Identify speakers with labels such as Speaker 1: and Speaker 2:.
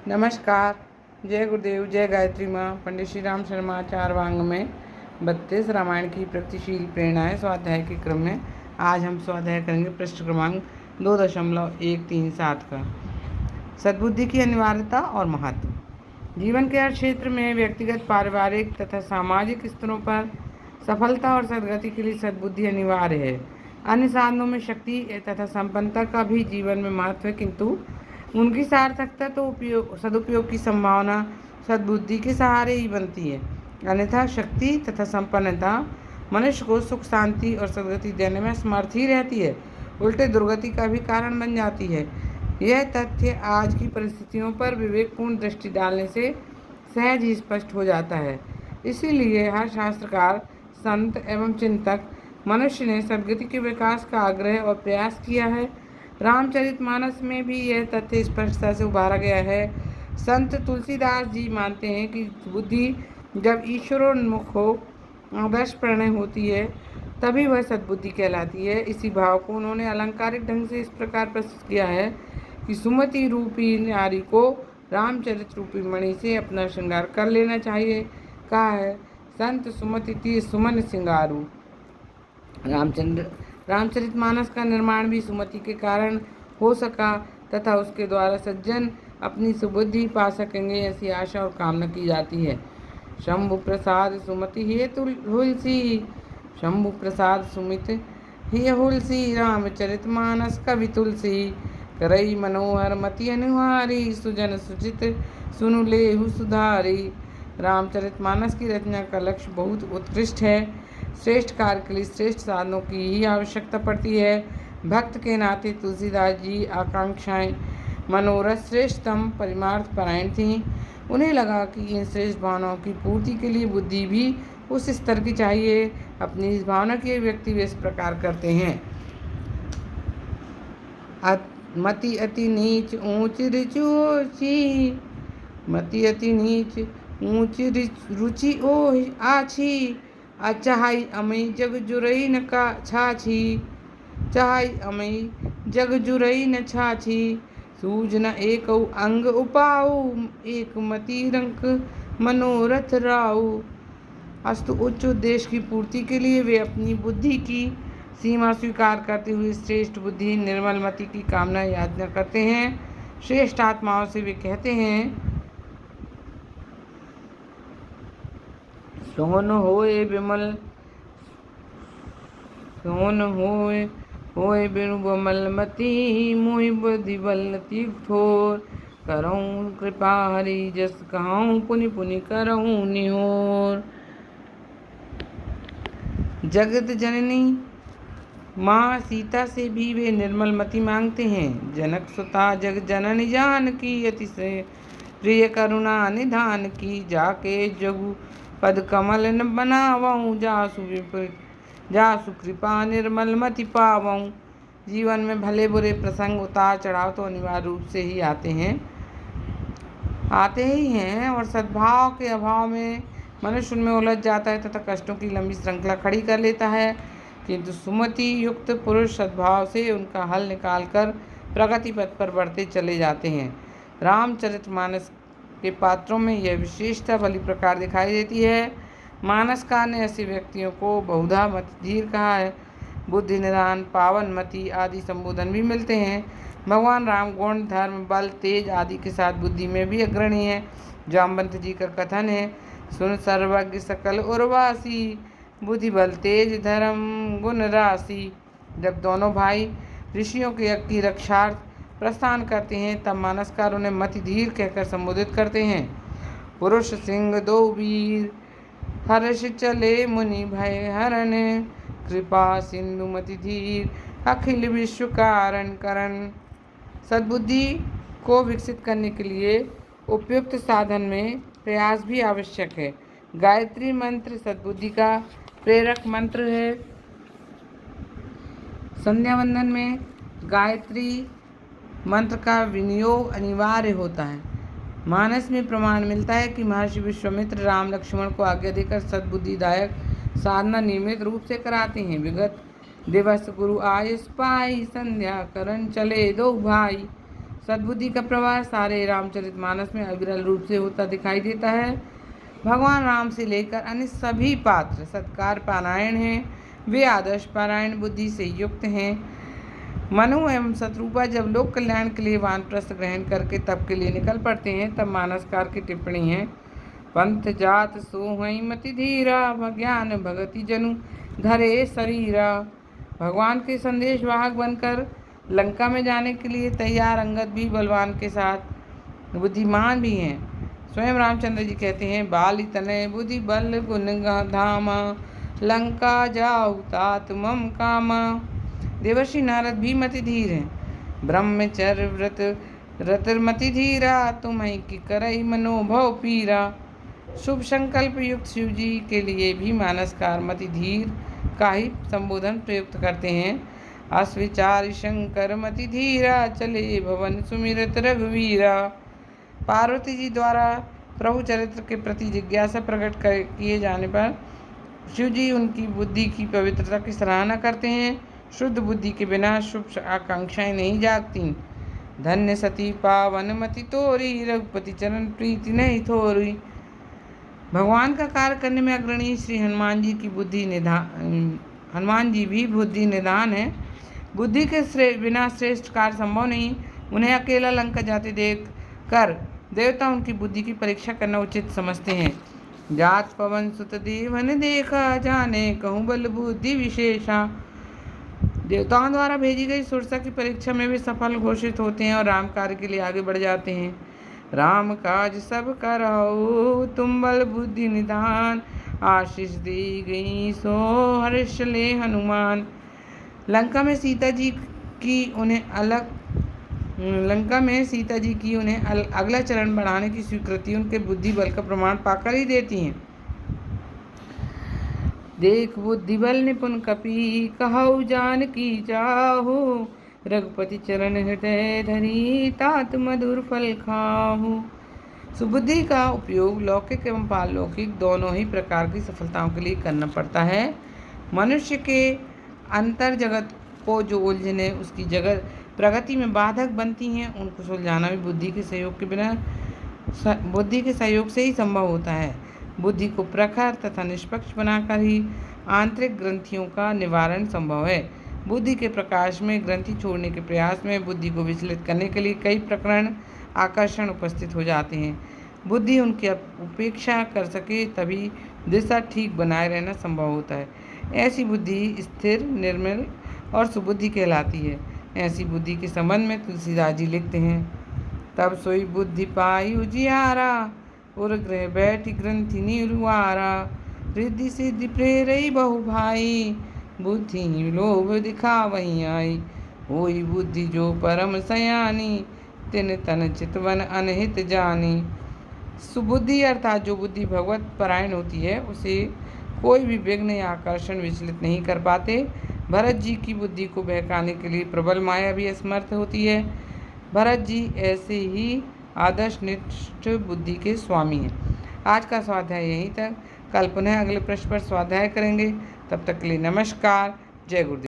Speaker 1: नमस्कार। जय गुरुदेव, जय गायत्री माँ। पंडित श्री राम शर्मा चारवांग में 32 रामायण की प्रगतिशील प्रेरणाएं स्वाध्याय के क्रम में आज हम स्वाध्याय करेंगे पृष्ठ क्रमांक 2.137 का सद्बुद्धि की अनिवार्यता और महत्व। जीवन के हर क्षेत्र में व्यक्तिगत, पारिवारिक तथा सामाजिक स्तरों पर सफलता और सद्गति के लिए सद्बुद्धि अनिवार्य है। अन्य साधनों में शक्ति तथा संपन्नता का भी जीवन में महत्व है, किंतु उनकी सार्थकता तो सदुपयोग की संभावना सद्बुद्धि के सहारे ही बनती है। अन्यथा शक्ति तथा संपन्नता मनुष्य को सुख, शांति और सद्गति देने में समर्थ ही रहती है, उल्टे दुर्गति का भी कारण बन जाती है। यह तथ्य आज की परिस्थितियों पर विवेकपूर्ण दृष्टि डालने से सहज ही स्पष्ट हो जाता है। इसीलिए हर शास्त्रकार, संत एवं चिंतक मनुष्य ने सद्गति के विकास का आग्रह और प्रयास किया है। रामचरितमानस में भी यह तथ्य स्पष्टता से उभारा गया है। संत तुलसीदास जी मानते हैं कि बुद्धि जब ईश्वरोन्मुख हो, आदर्श प्रणय होती है, तभी वह सद्बुद्धि कहलाती है। इसी भाव को उन्होंने अलंकारिक ढंग से इस प्रकार प्रस्तुत किया है कि सुमति रूपी नारी को रामचरित रूपी मणि से अपना श्रृंगार कर लेना चाहिए। कहा है, संत सुमति तीर सुमन सिंगारू। रामचरितमानस का निर्माण भी सुमति के कारण हो सका तथा उसके द्वारा सज्जन अपनी सुबुद्धि पा सकेंगे, ऐसी आशा और कामना की जाती है। शंभु प्रसाद सुमति हे तुलसी, शंभु प्रसाद सुमित हे हुलसी, रामचरितमानस कवि तुलसी, करई मनोहर मति अनुहारी, सुजन सुचित सुनु लेहु सुधारी। रामचरितमानस की रचना का लक्ष्य बहुत उत्कृष्ट है। श्रेष्ठ कार्य के लिए श्रेष्ठ साधनों की ही आवश्यकता पड़ती है। भक्त के नाते तुलसीदास जी आकांक्षाएं, मनोरथ श्रेष्ठतम परमार्थ परायण थीं। उन्हें लगा कि इन श्रेष्ठ भावनाओं की पूर्ति के लिए बुद्धि भी उस स्तर की चाहिए। अपनी इस भावना की व्यक्ति वे इस प्रकार करते हैं। मति अति नीच ऊंच रुचि, मति अति नीच ऊंच रुचि ओ आछी, अचाई अमई जग जुरई न का छाछी, चाहई अमई जग जुरई न छाछी, सूझ न एक अंग उपाऊ, एक मति रंक मनोरथ राऊ। अस्तु उच्च उद्देश्य की पूर्ति के लिए वे अपनी बुद्धि की सीमा स्वीकार करते हुए श्रेष्ठ बुद्धि, निर्मल मति की कामना याचना करते हैं। श्रेष्ठ आत्माओं से वे कहते हैं, सोन होए विमल, सोन होए बिनु बमल मति, मोहि बुद्धि बल तीव्र ठोर, करऊँ कृपा हरि जस कहूँ, पुनि पुनि करऊँ निहोर। जगत जननी माँ सीता से भी वे निर्मल मति मांगते हैं। जनक सुता जग जननी जानकी, अति प्रिय करुणा निधान की, जाके जगु पद कमल न बनावऊँ, जासु कृपा निर्मल मति पावऊँ। जीवन में भले बुरे प्रसंग, उतार चढ़ाव तो अनिवार्य रूप से ही आते ही हैं और सद्भाव के अभाव में मनुष्य उनमें उलझ जाता है तथा कष्टों की लंबी श्रृंखला खड़ी कर लेता है। किंतु सुमति युक्त पुरुष सद्भाव से उनका हल निकालकर प्रगति पथ पर बढ़ते चले जाते हैं। रामचरितमानस के पात्रों में यह विशेषता भली प्रकार दिखाई देती है। मानसकार ने ऐसे व्यक्तियों को बहुधा मतिधीर कहा है। बुद्धि निधान, पावन मति आदि संबोधन भी मिलते हैं। भगवान राम गुण, धर्म, बल, तेज आदि के साथ बुद्धि में भी अग्रणी है। जामवंत जी का कथन है, सुन सर्वज्ञ सकल उर्वासी, बुद्धि बल तेज धर्म गुण राशि। जब दोनों भाई ऋषियों के यज्ञ की रक्षार्थ प्रस्थान करते हैं, तब मानसकार उन्हें मतिधीर कहकर संबोधित करते हैं। पुरुष सिंह दो वीर, हर्ष चले मुनि भय हरण, कृपा सिंधु मतिधीर, अखिल विश्व कारण करण। सद्बुद्धि को विकसित करने के लिए उपयुक्त साधन में प्रयास भी आवश्यक है। गायत्री मंत्र सद्बुद्धि का प्रेरक मंत्र है। संध्या वंदन में गायत्री मंत्र का विनियोग अनिवार्य होता है। मानस में प्रमाण मिलता है कि महर्षि विश्वामित्र राम लक्ष्मण को आज्ञा देकर सद्बुद्धिदायक साधना नियमित रूप से कराते हैं। विगत दिवस गुरु आयस पाई, संध्या करन चले दो भाई, सद्बुद्धि का प्रवाह सारे रामचरितमानस में अविरल रूप से होता दिखाई देता है। भगवान राम से लेकर अन्य सभी पात्र सत्कार पारायण हैं, वे आदर्श पारायण बुद्धि से युक्त हैं। मनु एवं शत्रुपा जब लोक कल्याण के लिए वानप्रस्थ ग्रहण करके तप के लिए निकल पड़ते हैं, तब मानसकार की टिप्पणी है, पंथ जात सोहई मति धीरा, भज्ञान भगति जनु धरे शरीरा। भगवान के संदेश वाहक बनकर लंका में जाने के लिए तैयार अंगद भी बलवान के साथ बुद्धिमान भी हैं। स्वयं रामचंद्र जी कहते हैं, बाली तनय बुद्धि बल गुण धामा, लंका जाऊ तात मम कामा। देवर्षि नारद भी मति धीर हैं। ब्रह्मचर्य व्रत रतिर्मति धीरा, तुम्हें की करई मनोभव पीरा। शुभ संकल्प युक्त शिव जी के लिए भी मानसकार मति धीर का ही संबोधन प्रयुक्त करते हैं। अस्विचार शंकर मति धीरा, चले भवन सुमिरत रघुवीरा। पार्वती जी द्वारा प्रभु चरित्र के प्रति जिज्ञासा प्रकट किए जाने पर शिव जी उनकी बुद्धि की पवित्रता की सराहना करते हैं। शुद्ध बुद्धि के बिना शुभ आकांक्षाएं नहीं जागती। धन्य सती पावन मति तोरी, रघुपति चरण प्रीति नहीं थोरी। भगवान का कार्य करने में अग्रणी श्री हनुमान जी की हनुमान जी भी बुद्धि निदान है। बुद्धि के बिना श्रेष्ठ कार्य संभव नहीं। उन्हें अकेला लंका जाते देख कर देवता उनकी बुद्धि की परीक्षा करना उचित समझते हैं। जात पवन सुत देवन देखा, जाने कहूँ बल बुद्धि विशेषा। देवताओं द्वारा भेजी गई सुरसा की परीक्षा में भी सफल घोषित होते हैं और राम कार्य के लिए आगे बढ़ जाते हैं। राम काज सब करहु, तुम बल बुद्धि निधान, आशीष दी गई सो हर्ष ले हनुमान। लंका में सीता जी की उन्हें अगला चरण बढ़ाने की स्वीकृति उनके बुद्धि बल का प्रमाण पाकर ही देती हैं। देख बुद्धि बल निपुण कपि, कहु जानकी चाहु, रघुपति चरण हृदय धरी, तात मधुर फल खाहु। सुबुद्धि का उपयोग लौकिक एवं पारलौकिक दोनों ही प्रकार की सफलताओं के लिए करना पड़ता है। मनुष्य के अंतर जगत को जो उलझने उसकी जगत प्रगति में बाधक बनती हैं, उनको सुलझाना भी बुद्धि के सहयोग से ही संभव होता है। बुद्धि को प्रखर तथा निष्पक्ष बनाकर ही आंतरिक ग्रंथियों का निवारण संभव है। बुद्धि के प्रकाश में ग्रंथि छोड़ने के प्रयास में बुद्धि को विचलित करने के लिए कई प्रकरण आकर्षण उपस्थित हो जाते हैं। बुद्धि उनकी उपेक्षा कर सके तभी दिशा ठीक बनाए रहना संभव होता है। ऐसी बुद्धि स्थिर, निर्मल और सुबुद्धि कहलाती है। ऐसी बुद्धि के संबंध में तुलसीदास जी लिखते हैं, तब सोई बुद्धि पाई उजियारा, उर ग्रह बैठी ग्रंथि निरुआरा। रिद्धि सिद्धि प्रेरई बहु भाई, बुद्धि लोभ दिखावही आई। होई बुद्धि जो परम सयानी, तिन तन चितवन अनहित जानी। सुबुद्धि अर्थात जो बुद्धि भगवत परायण होती है, उसे कोई भी विघ्न या आकर्षण विचलित नहीं कर पाते। भरत जी की बुद्धि को बहकाने के लिए प्रबल माया भी असमर्थ होती है। भरत जी ऐसे ही आदर्श निष्ठ बुद्धि के स्वामी हैं। आज का स्वाध्याय यहीं तक। कल पुनः अगले पृष्ठ पर स्वाध्याय करेंगे। तब तक के लिए नमस्कार। जय गुरुदेव।